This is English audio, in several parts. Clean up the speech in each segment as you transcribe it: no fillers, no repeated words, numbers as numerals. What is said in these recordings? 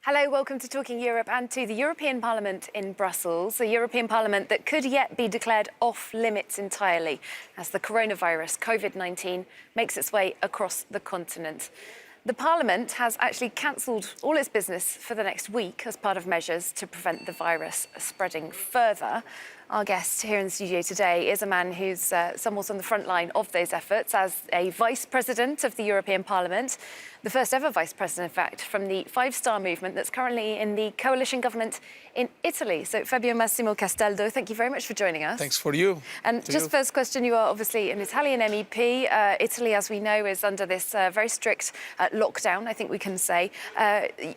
Hello, welcome to Talking Europe and to the European Parliament in Brussels, a European Parliament that could yet be declared off limits entirely as the coronavirus, COVID-19, makes its way across the continent. The Parliament has actually cancelled all its business for the next week as part of measures to prevent the virus spreading further. Our guest here in the studio today is a man who's somewhat on the front line of those efforts as a Vice President of the European Parliament, the first ever Vice President, in fact, from the Five-Star Movement that's currently in the coalition government in Italy. So, Fabio Massimo Castaldo, thank you very much for joining us. Thanks for you. And just first question, you are obviously an Italian MEP. Italy, as we know, is under this very strict lockdown, I think we can say.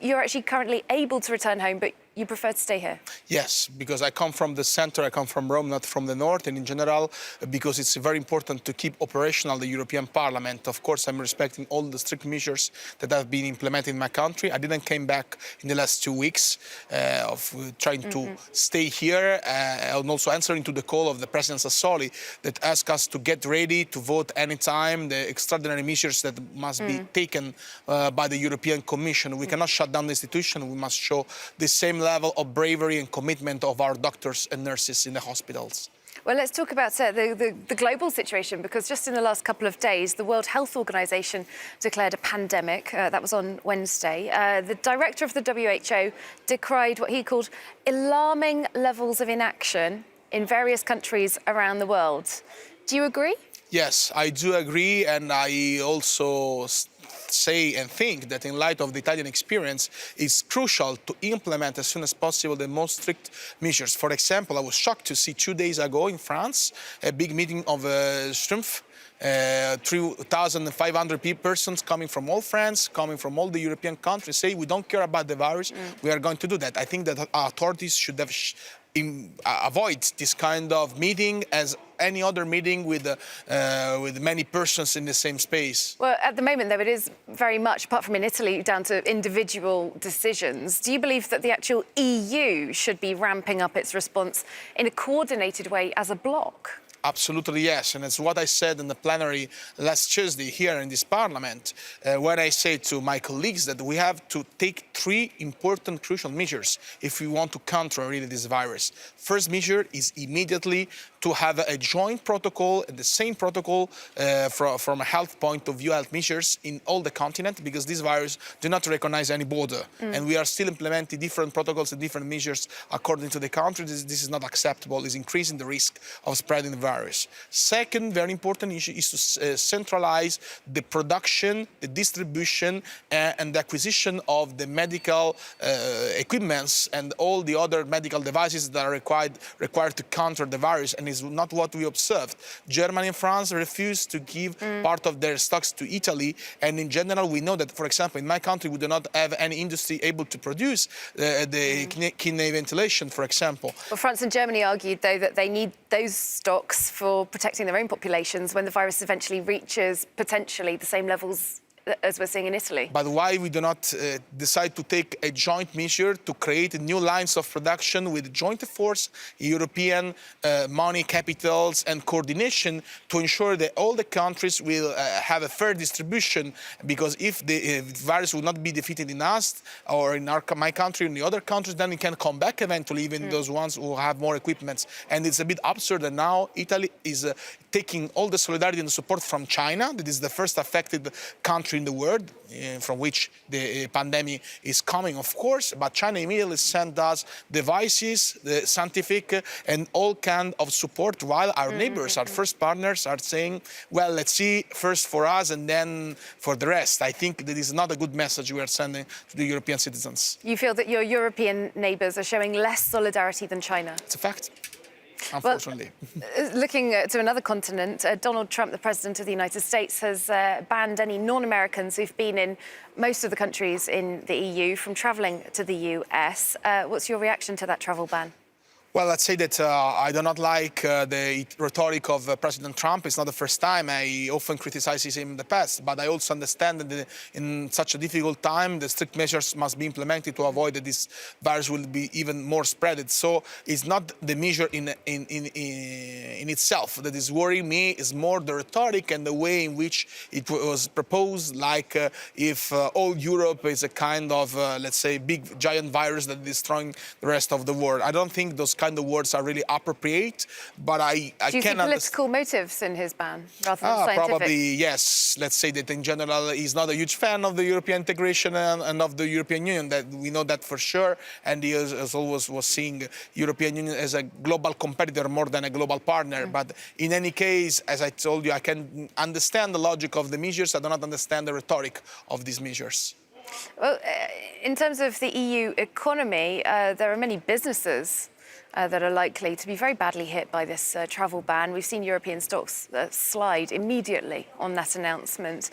You're actually currently able to return home, but you prefer to stay here? Yes, because I come from the center, I come from Rome, not from the north, and in general, because it's very important to keep operational the European Parliament. Of course, I'm respecting all the strict measures that have been implemented in my country. I didn't came back in the last 2 weeks of trying to stay here, and also answering to the call of the President Sassoli that asked us to get ready to vote anytime, the extraordinary measures that must be taken by the European Commission. We cannot shut down the institution, we must show the same level of bravery and commitment of our doctors and nurses in the hospitals. Well, let's talk about the global situation, because just in the last couple of days, the World Health Organization declared a pandemic. That was on Wednesday. The director of the WHO decried what he called alarming levels of inaction in various countries around the world. Do you agree? Yes, I do agree, and I also say and think that in light of the Italian experience, it's crucial to implement as soon as possible the most strict measures. For example, I was shocked to see 2 days ago in France a big meeting of Strumpf, 3,500 persons coming from all France, coming from all the European countries, say we don't care about the virus, we are going to do that. I think that our authorities should have avoid this kind of meeting as any other meeting with many persons in the same space. Well, at the moment, though, it is very much, apart from in Italy, down to individual decisions. Do you believe that the actual EU should be ramping up its response in a coordinated way as a bloc? Absolutely, yes. And it's what I said in the plenary last Tuesday here in this parliament, when I say to my colleagues that we have to take 3 important, crucial measures if we want to counter really this virus. First measure is immediately to have a joint protocol, the same protocol from a health point of view, health measures in all the continent, because this virus do not recognize any border. And we are still implementing different protocols and different measures according to the country. This is not acceptable. It's increasing the risk of spreading the virus. Second, very important issue is to centralize the production, the distribution, and the acquisition of the medical equipments and all the other medical devices that are required to counter the virus. And is not what we observed. Germany and France refused to give part of their stocks to Italy, and in general we know that, for example, in my country we do not have any industry able to produce the kidney ventilation, for example. Well, France and Germany argued, though, that they need those stocks for protecting their own populations when the virus eventually reaches potentially the same levels as we're seeing in Italy. But why we do not decide to take a joint measure to create new lines of production with joint efforts, European money, capitals and coordination to ensure that all the countries will have a fair distribution, because if the virus will not be defeated in us or in my country or in the other countries, then it can come back eventually, even those ones who have more equipment. And it's a bit absurd that now Italy is taking all the solidarity and support from China, that is the first affected country in the world, from which the pandemic is coming, of course, but China immediately sent us devices, the scientific and all kind of support, while our neighbors, our first partners, are saying, well, let's see first for us and then for the rest. I think that is not a good message we are sending to the European citizens. You feel that your European neighbours are showing less solidarity than China? It's a fact. Unfortunately. Well, looking to another continent, Donald Trump, the President of the United States, has banned any non-Americans who've been in most of the countries in the EU from travelling to the US. What's your reaction to that travel ban? Well, let's say that I do not like the rhetoric of President Trump. It's not the first time. I often criticize him in the past, but I also understand that in such a difficult time, the strict measures must be implemented to avoid that this virus will be even more spread. So it's not the measure in itself that is worrying me. It's more the rhetoric and the way in which it was proposed, like if all Europe is a kind of, let's say, big giant virus that is destroying the rest of the world. I don't think those kind of words are really appropriate, but I Do you see political motives in his ban rather than scientific? Probably yes. Let's say that in general he's not a huge fan of the European integration and of the European Union. That we know that for sure, and he has always was seeing European Union as a global competitor more than a global partner. But in any case, as I told you, I can understand the logic of the measures. I do not understand the rhetoric of these measures. Well, in terms of the EU economy, there are many businesses that are likely to be very badly hit by this travel ban. We've seen European stocks slide immediately on that announcement.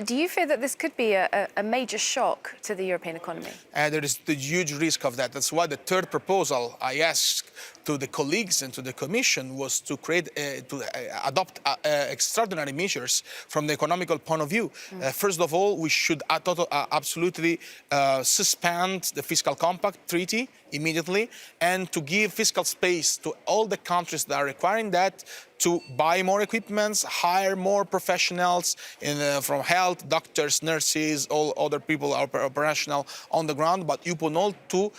Do you fear that this could be a major shock to the European economy? There is the huge risk of that. That's why the third proposal I asked to the colleagues and to the Commission was to adopt extraordinary measures from the economical point of view. First of all, we should absolutely suspend the fiscal compact treaty immediately, and to give fiscal space to all the countries that are requiring that to buy more equipments, hire more professionals from health, doctors, nurses, all other people are operational on the ground, but all to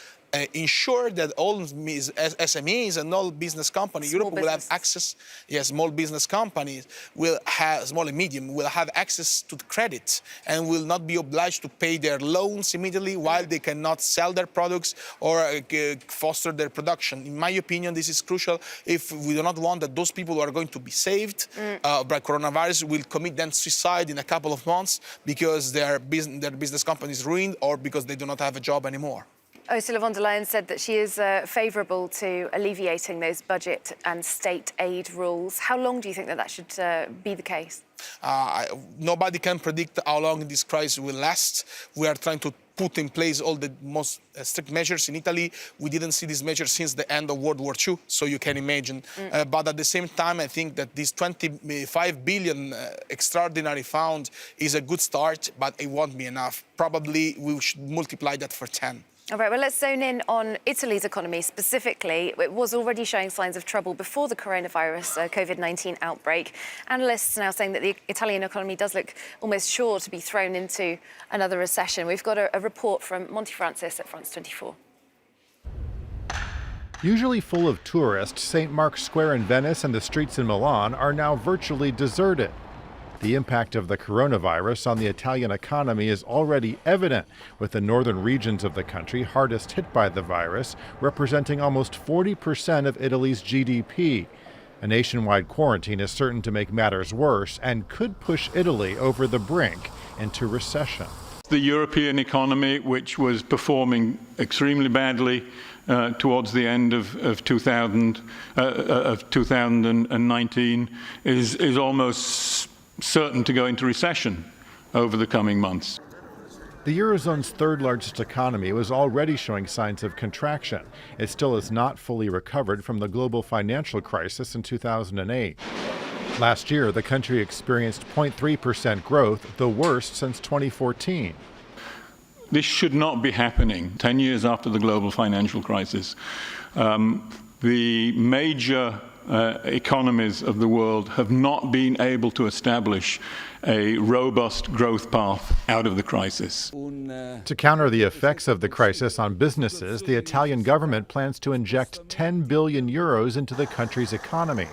ensure that all SMEs and all business companies, Europe will have access. Yes, small business companies will have, small and medium, will have access to credit and will not be obliged to pay their loans immediately while they cannot sell their products or foster their production. In my opinion, this is crucial if we do not want that those people who are going to be saved by coronavirus will commit then suicide in a couple of months because their business company is ruined or because they do not have a job anymore. Ursula von der Leyen said that she is favourable to alleviating those budget and state aid rules. How long do you think that should be the case? Nobody can predict how long this crisis will last. We are trying to put in place all the most strict measures. In Italy, we didn't see these measures since the end of World War II, so you can imagine. But at the same time, I think that this 25 billion extraordinary fund is a good start, but it won't be enough. Probably we should multiply that for 10. All right, well, let's zone in on Italy's economy specifically. It was already showing signs of trouble before the coronavirus COVID-19 outbreak. Analysts are now saying that the Italian economy does look almost sure to be thrown into another recession. We've got a report from Monty Francis at France 24. Usually full of tourists, St. Mark's Square in Venice and the streets in Milan are now virtually deserted. The impact of the coronavirus on the Italian economy is already evident, with the northern regions of the country hardest hit by the virus, representing almost 40% of Italy's GDP. A nationwide quarantine is certain to make matters worse and could push Italy over the brink into recession. The European economy, which was performing extremely badly towards the end of 2019, is almost certain to go into recession over the coming months. The Eurozone's third largest economy was already showing signs of contraction. It still has not fully recovered from the global financial crisis in 2008. Last year, the country experienced 0.3% growth, the worst since 2014. This should not be happening 10 years after the global financial crisis. The major economies of the world have not been able to establish a robust growth path out of the crisis. To counter the effects of the crisis on businesses, the Italian government plans to inject 10 billion euros into the country's economy.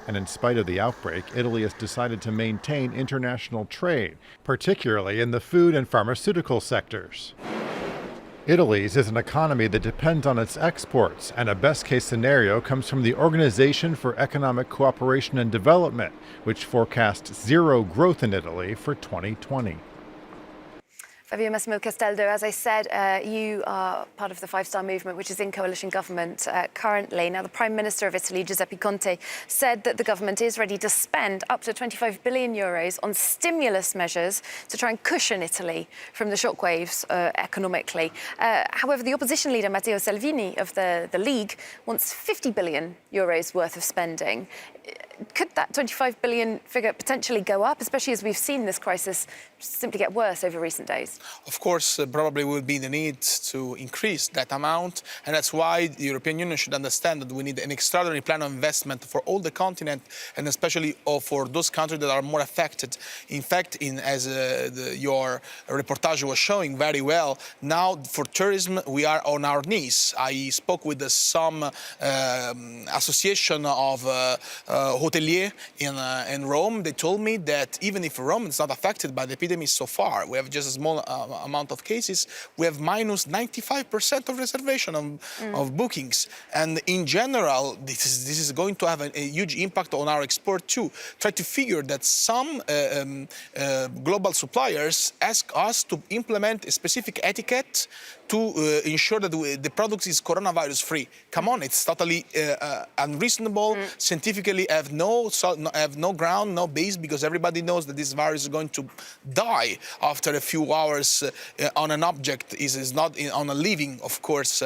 And in spite of the outbreak, Italy has decided to maintain international trade, particularly in the food and pharmaceutical sectors. Italy's is an economy that depends on its exports, and a best-case scenario comes from the Organization for Economic Cooperation and Development, which forecasts zero growth in Italy for 2020. Fabio Massimo Castaldo, as I said, you are part of the Five-Star Movement, which is in coalition government currently. Now, the Prime Minister of Italy, Giuseppe Conte, said that the government is ready to spend up to 25 billion euros on stimulus measures to try and cushion Italy from the shockwaves economically. However, the opposition leader, Matteo Salvini of the League, wants 50 billion euros worth of spending. Could that 25 billion figure potentially go up, especially as we've seen this crisis simply get worse over recent days? Of course, probably will be the need to increase that amount, and that's why the European Union should understand that we need an extraordinary plan of investment for all the continent, and especially for those countries that are more affected. In fact, as your reportage was showing very well, now for tourism we are on our knees. I spoke with some association of hotelier in Rome. They told me that even if Rome is not affected by the epidemic so far, we have just a small amount of cases, we have minus 95% of reservation of bookings. And in general, this is going to have a huge impact on our export too. Try to figure that some global suppliers ask us to implement a specific etiquette to ensure that the product is coronavirus free. Come on, it's totally unreasonable. Scientifically have no ground, no base, because everybody knows that this virus is going to die after a few hours on an object, is not on a living, of course,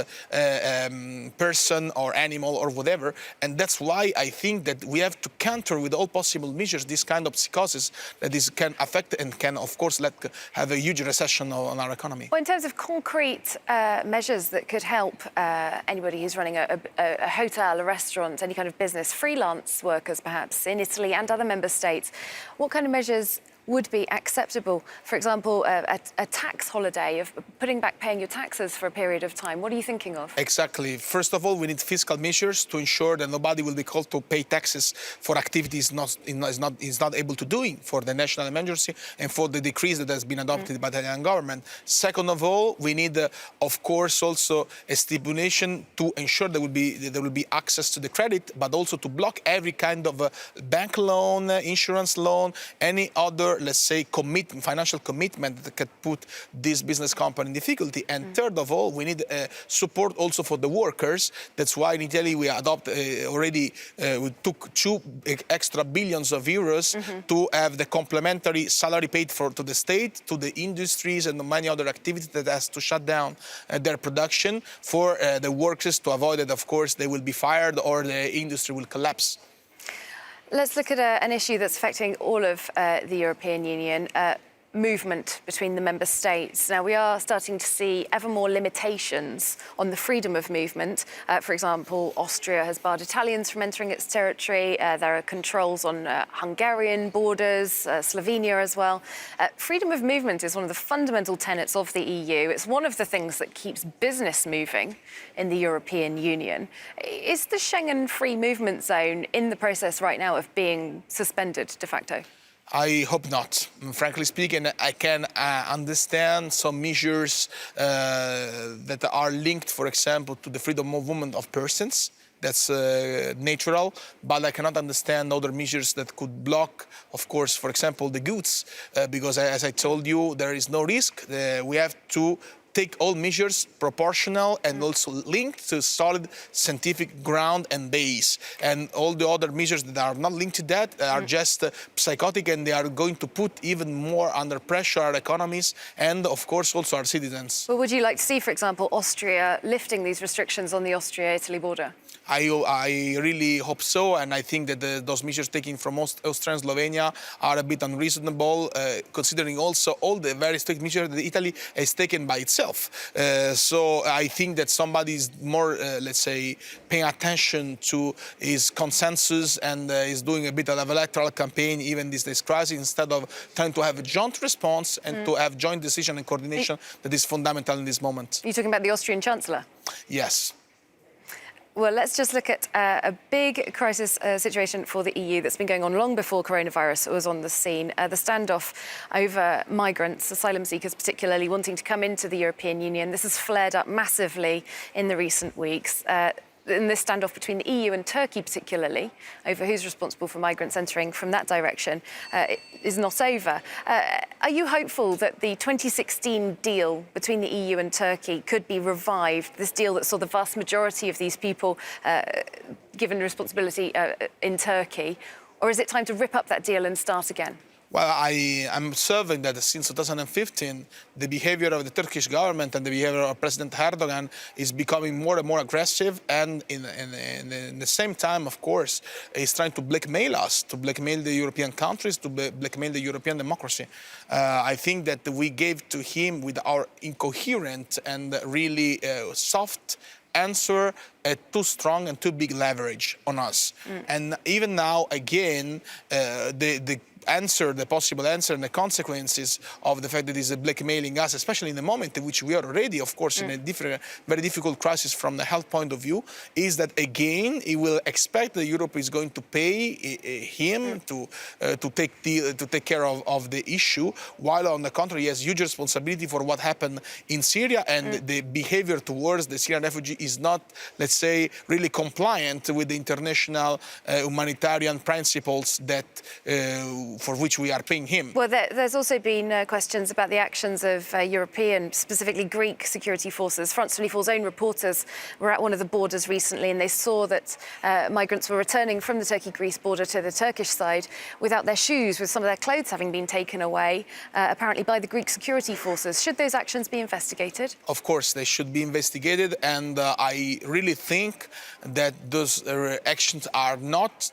person or animal or whatever. And that's why I think that we have to counter with all possible measures this kind of psychosis that can affect and can, of course, have a huge recession on our economy. Well, in terms of concrete measures that could help anybody who's running a hotel, a restaurant, any kind of business, freelance workers perhaps in Italy and other member states, what kind of measures would be acceptable? For example, a tax holiday of putting back paying your taxes for a period of time. What are you thinking of? Exactly. First of all, we need fiscal measures to ensure that nobody will be called to pay taxes for activities is not able to do for the national emergency and for the decrease that has been adopted by the Italian government. Second of all, we need, of course, also a stipulation to ensure there will be access to the credit, but also to block every kind of bank loan, insurance loan, any other, let's say, financial commitment that could put this business company in difficulty. And third of all, we need support also for the workers. That's why in Italy we we took 2 extra billions of euros to have the complementary salary paid to the state, to the industries and many other activities that has to shut down their production for the workers, to avoid that, of course, they will be fired or the industry will collapse. Let's look at an issue that's affecting all of the European Union, movement between the member states. Now, we are starting to see ever more limitations on the freedom of movement. For example, Austria has barred Italians from entering its territory. There are controls on Hungarian borders, Slovenia as well. Freedom of movement is one of the fundamental tenets of the EU. It's one of the things that keeps business moving in the European Union. Is the Schengen free movement zone in the process right now of being suspended de facto? I hope not. Frankly speaking, I can understand some measures that are linked, for example, to the freedom of movement of persons. That's natural, but I cannot understand other measures that could block, of course, for example, the goods, because as I told you, there is no risk. We have to take all measures proportional and also linked to solid scientific ground and base. And all the other measures that are not linked to that are just psychotic, and they are going to put even more under pressure our economies and, of course, also our citizens. Well, would you like to see, for example, Austria lifting these restrictions on the Austria-Italy border? I really hope so, and I think that those measures taken from Austria and Slovenia are a bit unreasonable, considering also all the very strict measures that Italy has taken by itself. So I think that somebody is more, let's say, paying attention to his consensus and is doing a bit of electoral campaign, even this crisis, instead of trying to have a joint response and to have joint decision and coordination that is fundamental in this moment. Are you talking about the Austrian Chancellor? Yes. Well, let's just look at a big crisis situation for the EU that's been going on long before coronavirus was on the scene. The standoff over migrants, asylum seekers particularly, wanting to come into the European Union. This has flared up massively in the recent weeks. in this standoff between the EU and Turkey particularly, over who's responsible for migrants entering from that direction, is not over. Are you hopeful that the 2016 deal between the EU and Turkey could be revived, this deal that saw the vast majority of these people given responsibility in Turkey, or is it time to rip up that deal and start again? Well, I'm observing that since 2015, the behavior of the Turkish government and the behavior of President Erdogan is becoming more and more aggressive, and in the same time, of course, he's trying to blackmail us, to blackmail the European countries, to blackmail the European democracy. I think that we gave to him, with our incoherent and really soft answer, too strong and too big leverage on us. And even now, again, the possible answer and the consequences of the fact that he's blackmailing us, especially in the moment in which we are already, of course, in a very difficult crisis from the health point of view, is that again he will expect that Europe is going to pay him to take care of the issue, while on the contrary he has huge responsibility for what happened in Syria, and the behavior towards the Syrian refugee is not, let's say, really compliant with the international humanitarian principles that for which we are paying him. Well, there's also been questions about the actions of European, specifically Greek security forces. France 24's own reporters were at one of the borders recently, and they saw that migrants were returning from the Turkey-Greece border to the Turkish side without their shoes, with some of their clothes having been taken away, apparently by the Greek security forces. Should those actions be investigated? Of course, they should be investigated, and I really think that those actions are not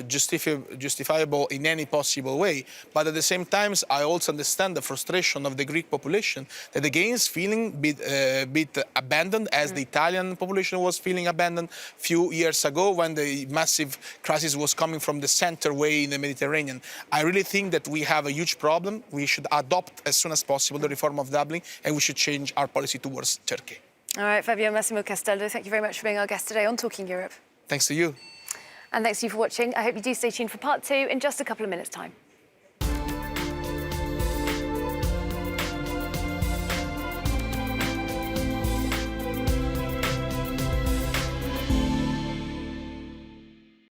justifiable in any possible way. But at the same time, I also understand the frustration of the Greek population that again is feeling a bit abandoned, as the Italian population was feeling abandoned a few years ago when the massive crisis was coming from the center way in the Mediterranean. I really think that we have a huge problem. We should adopt as soon as possible the reform of Dublin, and we should change our policy towards Turkey. All right, Fabio Massimo Castaldo, thank you very much for being our guest today on Talking Europe. Thanks to you. And thanks to you for watching. I hope you do stay tuned for part 2 in just a couple of minutes' time.